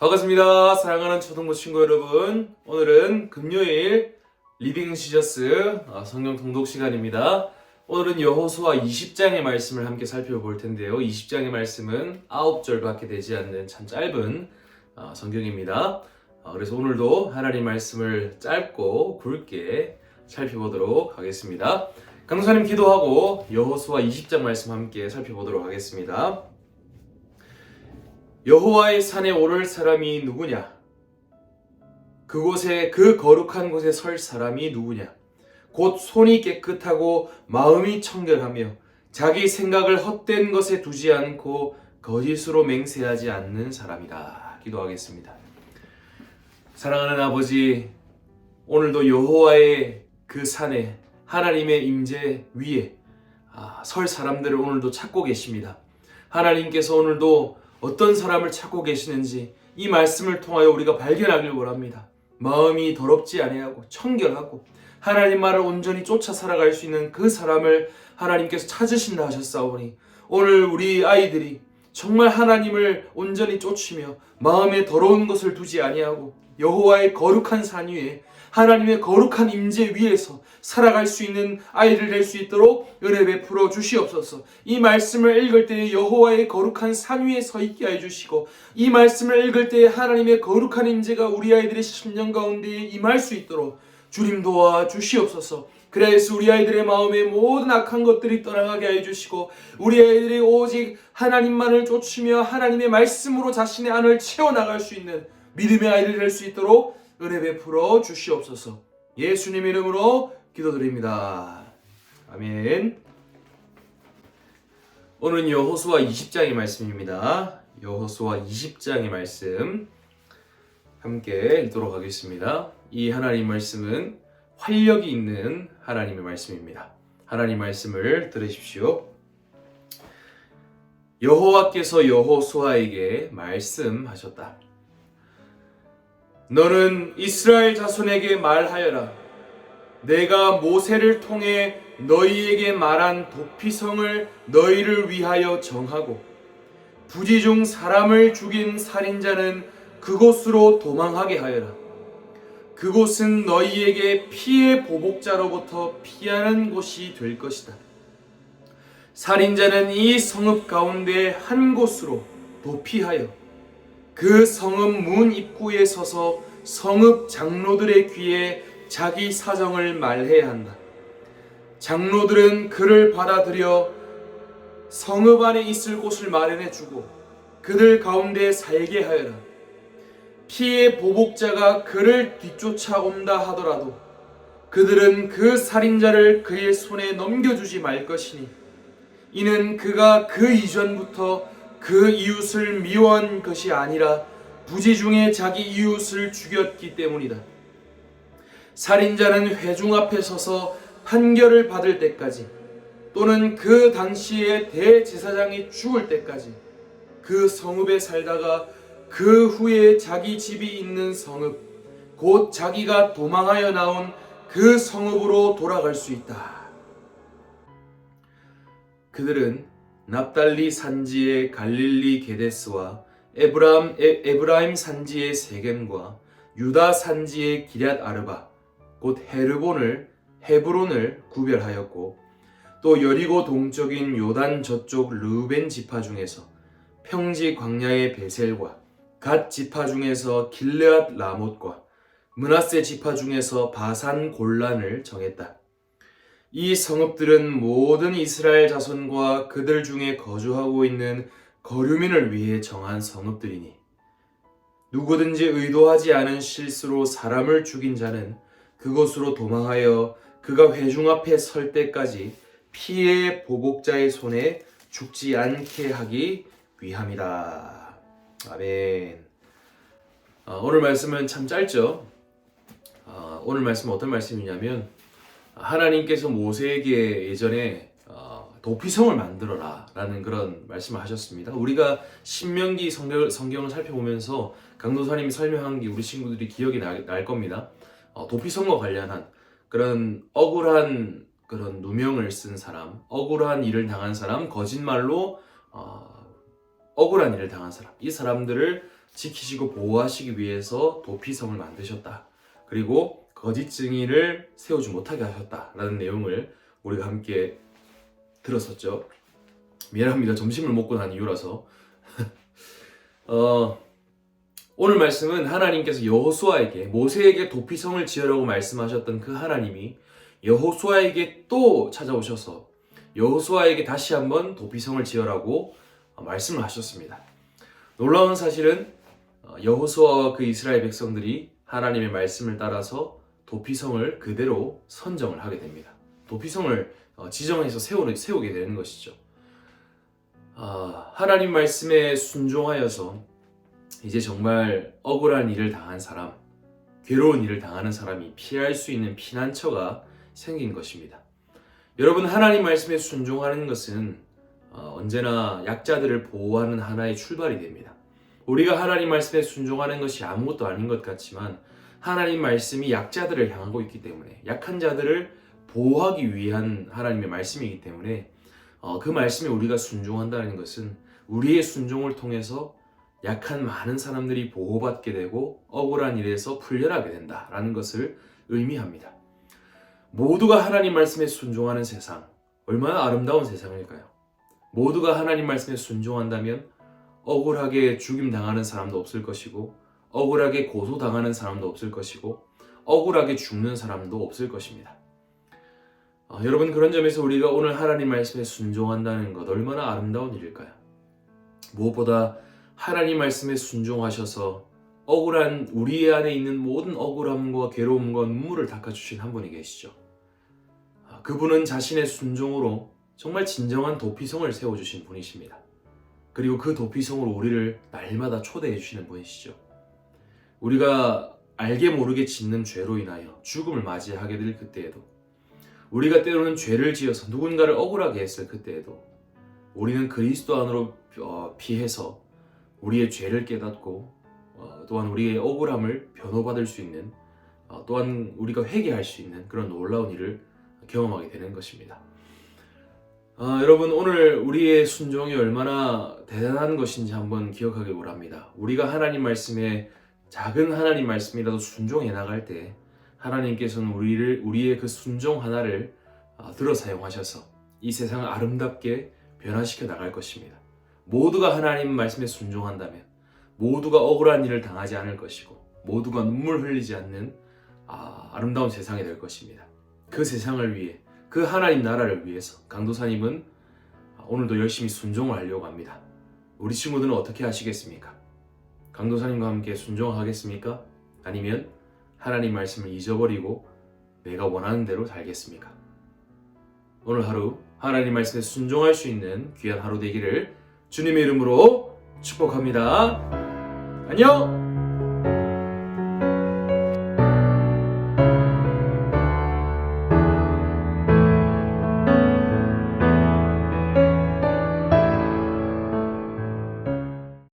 반갑습니다. 사랑하는 초등부 친구 여러분. 오늘은 금요일 리빙 시저스 성경 통독 시간입니다. 오늘은 여호수아 20장의 말씀을 함께 살펴볼 텐데요. 20장의 말씀은 9절밖에 되지 않는 참 짧은 성경입니다. 그래서 오늘도 하나님 말씀을 짧고 굵게 살펴보도록 하겠습니다. 강도사님 기도하고 여호수아 20장 말씀 함께 살펴보도록 하겠습니다. 여호와의 산에 오를 사람이 누구냐? 그곳에 그 거룩한 곳에 설 사람이 누구냐? 곧 손이 깨끗하고 마음이 청결하며 자기 생각을 헛된 것에 두지 않고 거짓으로 맹세하지 않는 사람이다. 기도하겠습니다. 사랑하는 아버지, 오늘도 여호와의 그 산에 하나님의 임재 위에 설 사람들을 오늘도 찾고 계십니다. 하나님께서 오늘도 어떤 사람을 찾고 계시는지 이 말씀을 통하여 우리가 발견하길 원합니다. 마음이 더럽지 아니하고 청결하고 하나님 말을 온전히 쫓아 살아갈 수 있는 그 사람을 하나님께서 찾으신다 하셨사오니 오늘 우리 아이들이 정말 하나님을 온전히 쫓으며 마음에 더러운 것을 두지 아니하고 여호와의 거룩한 산 위에 하나님의 거룩한 임재 위에서 살아갈 수 있는 아이들 될 수 있도록 은혜 베풀어 주시옵소서. 이 말씀을 읽을 때에 여호와의 거룩한 산 위에 서 있게 해 주시고 이 말씀을 읽을 때에 하나님의 거룩한 임재가 우리 아이들의 심령 가운데 임할 수 있도록 주님 도와 주시옵소서. 그래서 우리 아이들의 마음에 모든 악한 것들이 떠나가게 해 주시고 우리 아이들이 오직 하나님만을 쫓으며 하나님의 말씀으로 자신의 안을 채워나갈 수 있는 믿음의 아이들 될 수 있도록 은혜 베풀어 주시옵소서. 예수님 이름으로 기도드립니다. 아멘. 오늘은 여호수아 20장의 말씀입니다. 여호수아 20장의 말씀 함께 읽도록 하겠습니다. 이 하나님 말씀은 활력이 있는 하나님의 말씀입니다. 하나님 말씀을 들으십시오. 여호와께서 여호수아에게 말씀하셨다. 너는 이스라엘 자손에게 말하여라. 내가 모세를 통해 너희에게 말한 도피성을 너희를 위하여 정하고 부지 중 사람을 죽인 살인자는 그곳으로 도망하게 하여라. 그곳은 너희에게 피해 보복자로부터 피하는 곳이 될 것이다. 살인자는 이 성읍 가운데 한 곳으로 도피하여 그 성읍 문 입구에 서서 성읍 장로들의 귀에 자기 사정을 말해야 한다. 장로들은 그를 받아들여 성읍 안에 있을 곳을 마련해 주고 그들 가운데 살게 하여라. 피해 보복자가 그를 뒤쫓아온다 하더라도 그들은 그 살인자를 그의 손에 넘겨주지 말 것이니 이는 그가 그 이전부터 그 이웃을 미워한 것이 아니라 부지 중에 자기 이웃을 죽였기 때문이다. 살인자는 회중 앞에 서서 판결을 받을 때까지 또는 그 당시에 대제사장이 죽을 때까지 그 성읍에 살다가 그 후에 자기 집이 있는 성읍 곧 자기가 도망하여 나온 그 성읍으로 돌아갈 수 있다. 그들은 납달리 산지의 갈릴리 게데스와 에브라임 산지의 세겜과 유다 산지의 기럇 아르바 곧 헤브론을 구별하였고 또 여리고 동쪽인 요단 저쪽 르우벤 지파 중에서 평지 광야의 베셀과 갓 지파 중에서 길르앗 라못과 므낫세 지파 중에서 바산 골란을 정했다. 이 성읍들은 모든 이스라엘 자손과 그들 중에 거주하고 있는 거류민을 위해 정한 성읍들이니 누구든지 의도하지 않은 실수로 사람을 죽인 자는 그곳으로 도망하여 그가 회중 앞에 설 때까지 피해 보복자의 손에 죽지 않게 하기 위함이다. 아멘. 오늘 말씀은 참 짧죠. 오늘 말씀은 어떤 말씀이냐면 하나님께서 모세에게 예전에 도피성을 만들어라 라는 그런 말씀을 하셨습니다. 우리가 신명기 성경을 살펴보면서 강도사님이 설명한 게 우리 친구들이 기억이 날 겁니다. 도피성과 관련한 그런 억울한 그런 누명을 쓴 사람, 억울한 일을 당한 사람, 거짓말로 억울한 일을 당한 사람, 이 사람들을 지키시고 보호하시기 위해서 도피성을 만드셨다. 그리고 거짓 증인을 세우지 못하게 하셨다라는 내용을 우리가 함께 들었었죠. 미안합니다. 점심을 먹고 난 이유라서. 오늘 말씀은 하나님께서 여호수아에게 모세에게 도피성을 지으라고 말씀하셨던 그 하나님이 여호수아에게 또 찾아오셔서 여호수아에게 다시 한번 도피성을 지으라고 말씀을 하셨습니다. 놀라운 사실은 여호수아와 그 이스라엘 백성들이 하나님의 말씀을 따라서 도피성을 그대로 선정을 하게 됩니다. 도피성을 지정해서 세우게 되는 것이죠. 하나님 말씀에 순종하여서 이제 정말 억울한 일을 당한 사람, 괴로운 일을 당하는 사람이 피할 수 있는 피난처가 생긴 것입니다. 여러분, 하나님 말씀에 순종하는 것은 언제나 약자들을 보호하는 하나의 출발이 됩니다. 우리가 하나님 말씀에 순종하는 것이 아무것도 아닌 것 같지만 하나님 말씀이 약자들을 향하고 있기 때문에, 약한 자들을 보호하기 위한 하나님의 말씀이기 때문에 그 말씀에 우리가 순종한다는 것은 우리의 순종을 통해서 약한 많은 사람들이 보호받게 되고 억울한 일에서 풀려나게 된다라는 것을 의미합니다. 모두가 하나님 말씀에 순종하는 세상, 얼마나 아름다운 세상일까요? 모두가 하나님 말씀에 순종한다면 억울하게 죽임당하는 사람도 없을 것이고, 억울하게 고소당하는 사람도 없을 것이고, 억울하게 죽는 사람도 없을 것입니다. 여러분, 그런 점에서 우리가 오늘 하나님 말씀에 순종한다는 것 얼마나 아름다운 일일까요? 무엇보다 하나님 말씀에 순종하셔서 억울한 우리 안에 있는 모든 억울함과 괴로움과 눈물을 닦아주신 한 분이 계시죠. 그분은 자신의 순종으로 정말 진정한 도피성을 세워주신 분이십니다. 그리고 그 도피성으로 우리를 날마다 초대해 주시는 분이시죠. 우리가 알게 모르게 짓는 죄로 인하여 죽음을 맞이하게 될 그때에도, 우리가 때로는 죄를 지어서 누군가를 억울하게 했을 그때에도 우리는 그리스도 안으로 피해서 우리의 죄를 깨닫고 또한 우리의 억울함을 변호받을 수 있는, 또한 우리가 회개할 수 있는 그런 놀라운 일을 경험하게 되는 것입니다. 여러분, 오늘 우리의 순종이 얼마나 대단한 것인지 한번 기억하길 원합니다. 우리가 하나님 말씀에 작은 하나님 말씀이라도 순종해 나갈 때 하나님께서는 우리의 그 순종 하나를 들어 사용하셔서 이 세상을 아름답게 변화시켜 나갈 것입니다. 모두가 하나님 말씀에 순종한다면 모두가 억울한 일을 당하지 않을 것이고, 모두가 눈물 흘리지 않는 아름다운 세상이 될 것입니다. 그 세상을 위해, 그 하나님 나라를 위해서 강도사님은 오늘도 열심히 순종을 하려고 합니다. 우리 친구들은 어떻게 하시겠습니까? 강도사님과 함께 순종하겠습니까? 아니면 하나님 말씀을 잊어버리고 내가 원하는 대로 살겠습니까? 오늘 하루 하나님 말씀에 순종할 수 있는 귀한 하루 되기를 주님의 이름으로 축복합니다. 안녕!